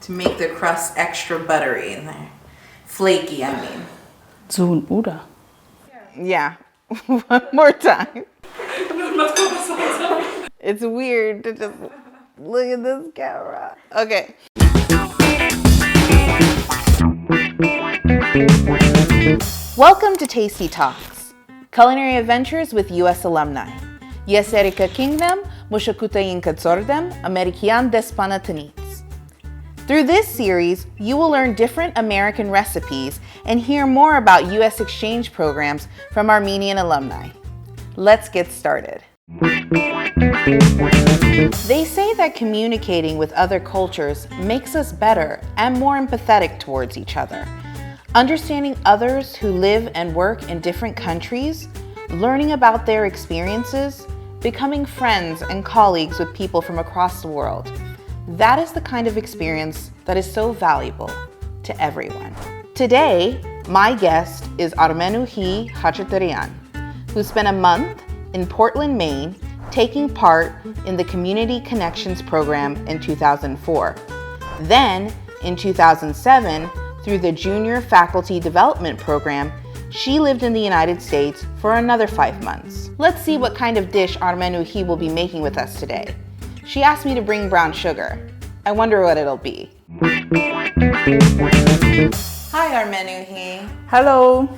to make the crust extra buttery in there. Flaky, I mean. Zun ura. Yeah. One more time. It's weird to just look at this camera. Okay. Welcome to Tasty Talks, culinary adventures with U.S. alumni. Ես Erica King եմ, մշակույթային կցորդ եմ, ամերիկյան դեսպանատնից. Through this series, you will learn different American recipes and hear more about U.S. exchange programs from Armenian alumni. Let's get started. They say that communicating with other cultures makes us better and more empathetic towards each other. Understanding others who live and work in different countries, learning about their experiences, becoming friends and colleagues with people from across the world. That is the kind of experience that is so valuable to everyone. Today, my guest is Armine Khachatryan, who spent a month in Portland, Maine, taking part in the Community Connections program in 2004. Then, in 2007, through the Junior Faculty Development Program, she lived in the United States for another 5 months. Let's see what kind of dish Armine will be making with us today. She asked me to bring brown sugar. I wonder what it'll be. Hi, Armine. Hello.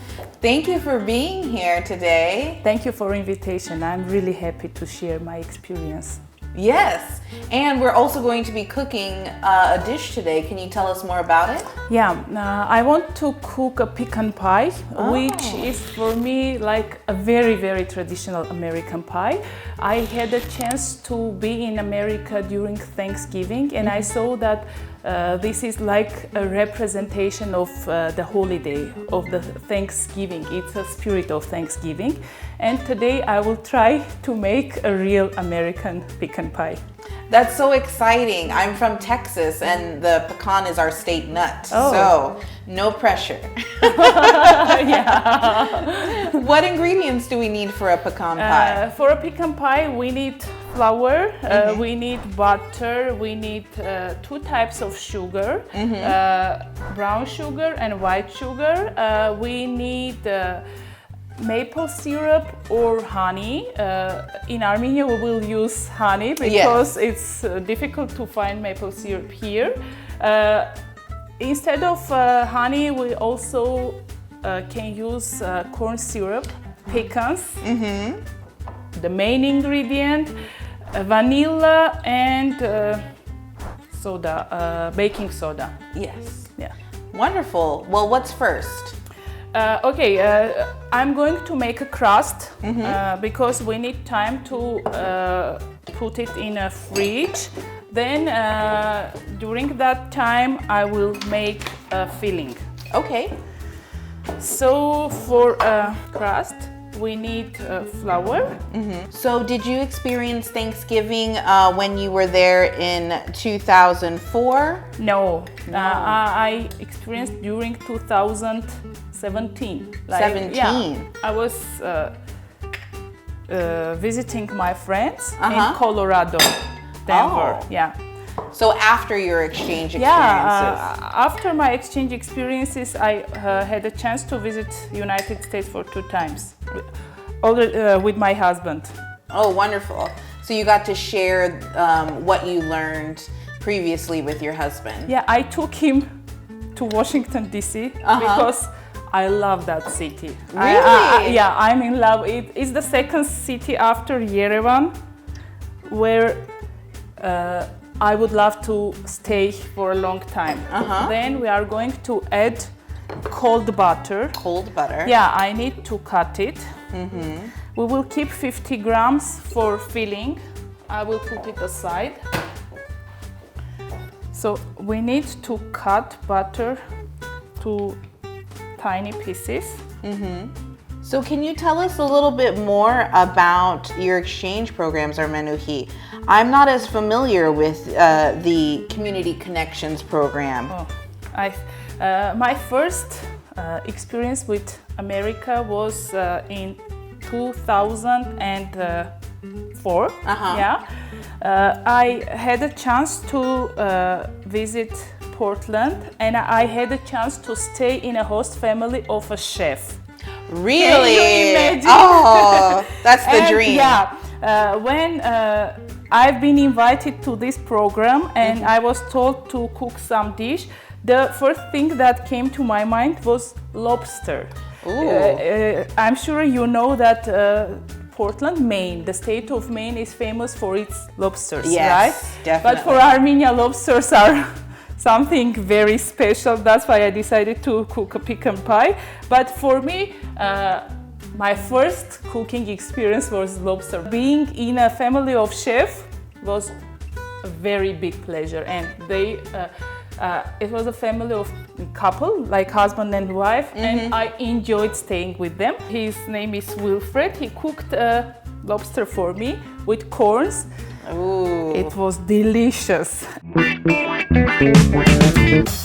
Thank you for being here today. Thank you for invitation. I'm really happy to share my experience. Yes, and we're also going to be cooking a dish today. Can you tell us more about it? Yeah, I want to cook a pecan pie, which is for me like a very, very traditional American pie. I had a chance to be in America during Thanksgiving, and I saw that this is like a representation of the holiday of the Thanksgiving. It's a spirit of Thanksgiving. And today I will try to make a real American pecan pie. That's so exciting. I'm from Texas and the pecan is our state nut. Oh. So no pressure. Yeah. What ingredients do we need for a pecan pie? For a pecan pie, we need flour, we need butter, we need 2 types of sugar, brown sugar and white sugar. We need maple syrup or honey. In Armenia we will use honey because it's difficult to find maple syrup here. Instead of honey, we also can use corn syrup, pecans, the main ingredient, vanilla and soda, baking soda. Yes. Yeah. Wonderful. Well, what's first? I'm going to make a crust because we need time to put it in a fridge. Then during that time I will make a filling. Okay. So for a crust we need flour. So did you experience Thanksgiving when you were there in 2004? No. I experienced during 2017. 17? Yeah, I was visiting my friends in Colorado, Denver. Oh. Yeah. So after your exchange experiences? Yeah, after my exchange experiences, I had a chance to visit United States for 2 times, with my husband. Oh, wonderful. So you got to share what you learned previously with your husband. Yeah, I took him to Washington, D.C. because I love that city. Really? Yeah, I'm in love. It is the second city after Yerevan where I would love to stay for a long time. Then we are going to add cold butter. Cold butter. Yeah, I need to cut it. We will keep 50 grams for filling. I will put it aside. So we need to cut butter to tiny pieces. So can you tell us a little bit more about your exchange programs, Armine? I'm not as familiar with the Community Connections program. My first experience with America was in 2004. Yeah, I had a chance to visit Portland, and I had a chance to stay in a host family of a chef. Really? Can you imagine? Oh, that's the dream. Yeah, when I've been invited to this program and I was told to cook some dish, the first thing that came to my mind was lobster. I'm sure you know that Portland, Maine, the state of Maine is famous for its lobsters, yes, right? Definitely. But for Armenia, lobsters are something very special. That's why I decided to cook a pecan pie. But for me, my first cooking experience was lobster. Being in a family of chefs was a very big pleasure, and it was a family of couple, like husband and wife, and I enjoyed staying with them. His name is Wilfred. He cooked lobster for me with corns. Ooh. It was delicious.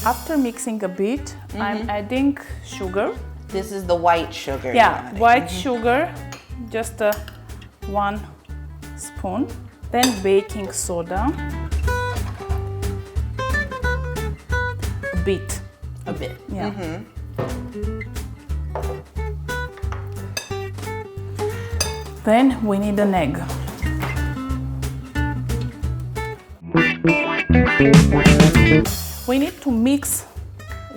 After mixing a bit, I'm adding sugar. This is the white sugar. Yeah, white sugar, just 1 spoon. Then baking soda. A bit. Yeah. Then we need an egg. We need to mix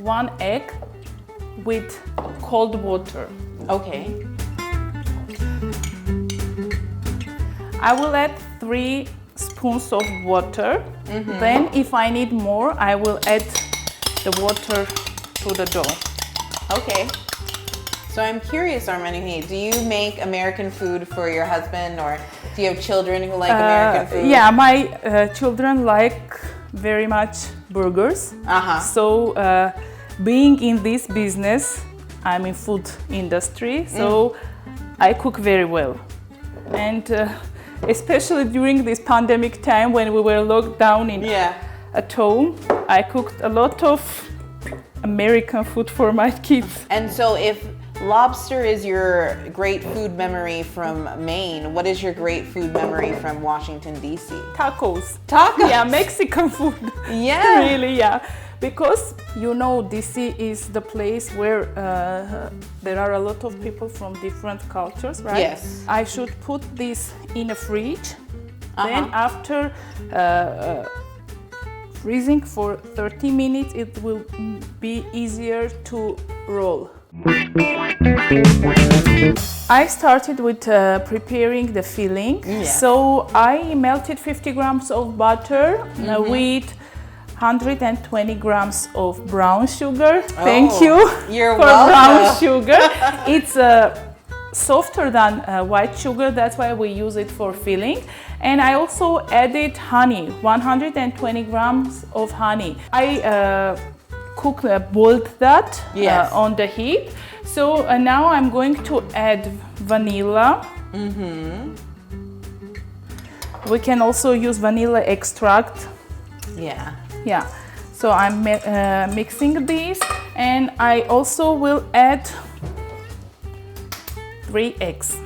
1 egg with cold water. Okay. I will add 3 spoons of water. Then if I need more, I will add the water to the dough. Okay. So I'm curious, Armine, do you make American food for your husband, or do you have children who like American food? Yeah, my children like very much burgers. So being in this business, I'm in food industry, so I cook very well. And especially during this pandemic time when we were locked down at home, I cooked a lot of American food for my kids. And so if lobster is your great food memory from Maine, what is your great food memory from Washington, D.C.? Tacos. Tacos? Yeah, Mexican food. Yeah. Really, yeah. Because, you know, D.C. is the place where there are a lot of people from different cultures, right? Yes. I should put this in a fridge. Then after freezing for 30 minutes, it will be easier to roll. I started with preparing the filling. So I melted 50 grams of butter with 120 grams of brown sugar. Thank you You're for welcome. Brown sugar. It's softer than white sugar, that's why we use it for filling. And I also added honey, 120 grams of honey. I boiled that on the heat. So now I'm going to add vanilla. We can also use vanilla extract. Yeah. So I'm mixing these, and I also will add 3 eggs.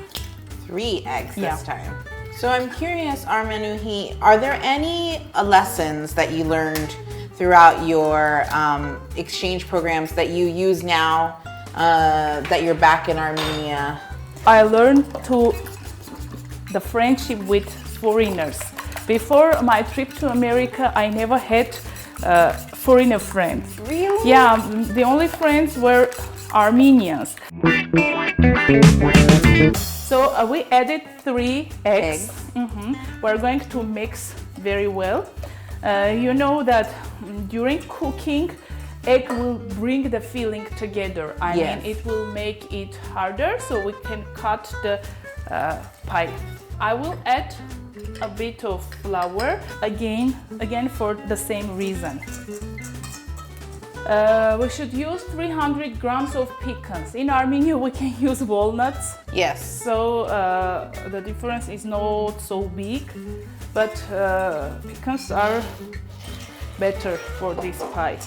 3 eggs this time. So I'm curious, Armine, are there any lessons that you learned throughout your exchange programs that you use now that you're back in Armenia? I learned the friendship with foreigners. Before my trip to America, I never had foreigner friends. Really? Yeah, the only friends were Armenians. So we added 3 eggs. We're going to mix very well. You know that during cooking, egg will bring the filling together. I mean, it will make it harder, so we can cut the pie. I will add a bit of flour again for the same reason. We should use 300 grams of pecans. In Armenia, we can use walnuts. Yes. So the difference is not so big, but pecans are better for this pie.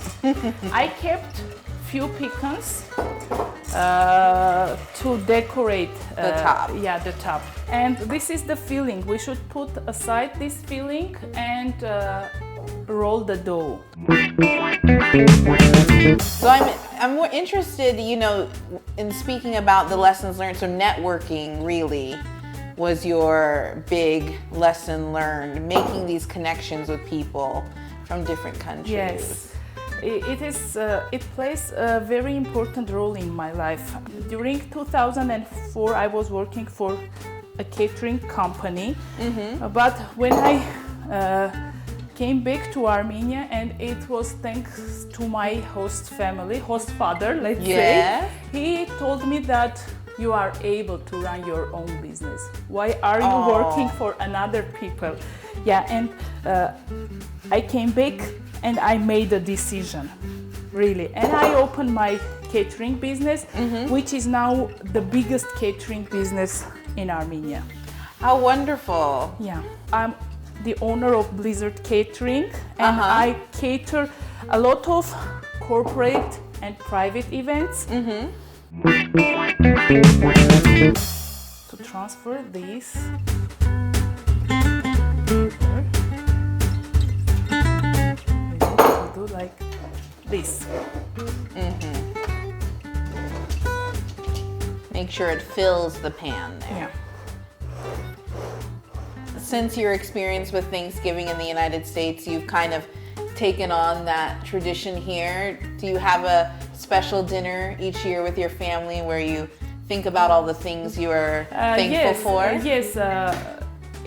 I kept few pecans to decorate the top. Yeah, the top. And this is the filling. We should put aside this filling and roll the dough. So I'm more interested, you know, in speaking about the lessons learned. So networking really was your big lesson learned, making these connections with people from different countries. Yes, it plays a very important role in my life. During 2004, I was working for a catering company, but when I came back to Armenia, and it was thanks to my host father, let's say, he told me that you are able to run your own business. Why are you working for another people? Yeah, and I came back and I made a decision, really. And I opened my catering business, which is now the biggest catering business in Armenia. How wonderful. Yeah, I'm the owner of Blizzard Catering, and I cater a lot of corporate and private events. To transfer this, we do like this. Make sure it fills the pan there. Yeah. Since your experience with Thanksgiving in the United States, you've kind of taken on that tradition here. Do you have a special dinner each year with your family where you think about all the things you are thankful for? Yes,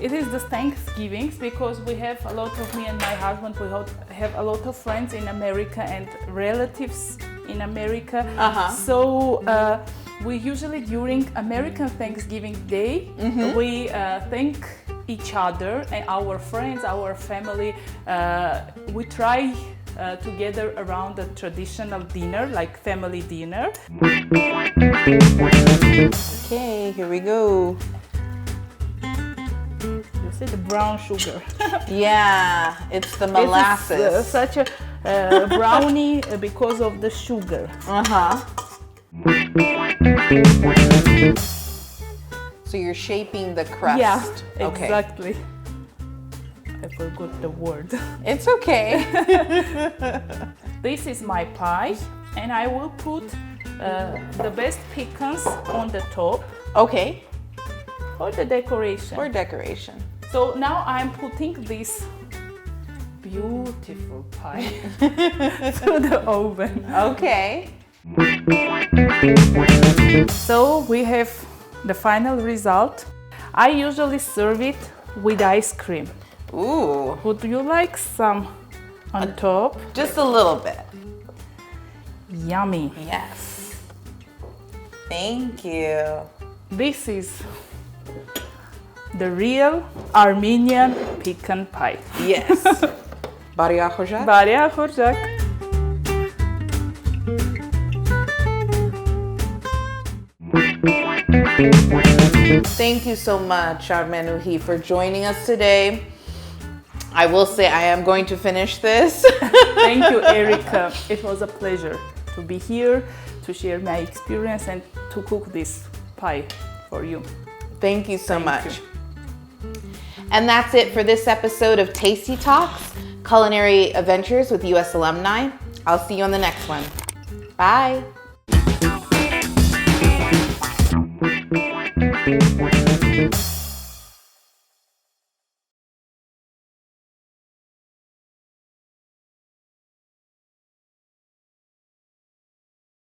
it is the Thanksgivings, because we have a lot of, me and my husband, we have a lot of friends in America and relatives in America. So we usually, during American Thanksgiving Day, we thank each other and our friends, our family. We try together around a traditional dinner, like family dinner. Okay, here we go. You see the brown sugar. Yeah, it's the molasses. It is such a brownie because of the sugar. So you're shaping the crust. Yeah, Okay. exactly. I forgot the word. It's okay. This is my pie, and I will put the best pecans on the top. Okay. For the decoration. For decoration. So now I'm putting this beautiful pie to the oven. Okay. So we have the final result. I usually serve it with ice cream. Ooh. Would you like some on top? Just a little bit. Yummy. Yes. Thank you. This is the real Armenian pecan pie. Yes. Բարի ախորժակ. Բարի ախորժակ. Thank you so much, Armine, for joining us today. I will say I am going to finish this. Thank you, Erica. It was a pleasure to be here, to share my experience and to cook this pie for you. Thank you so much. You. And that's it for this episode of Tasty Talks, Culinary Adventures with US Alumni. I'll see you on the next one. Bye.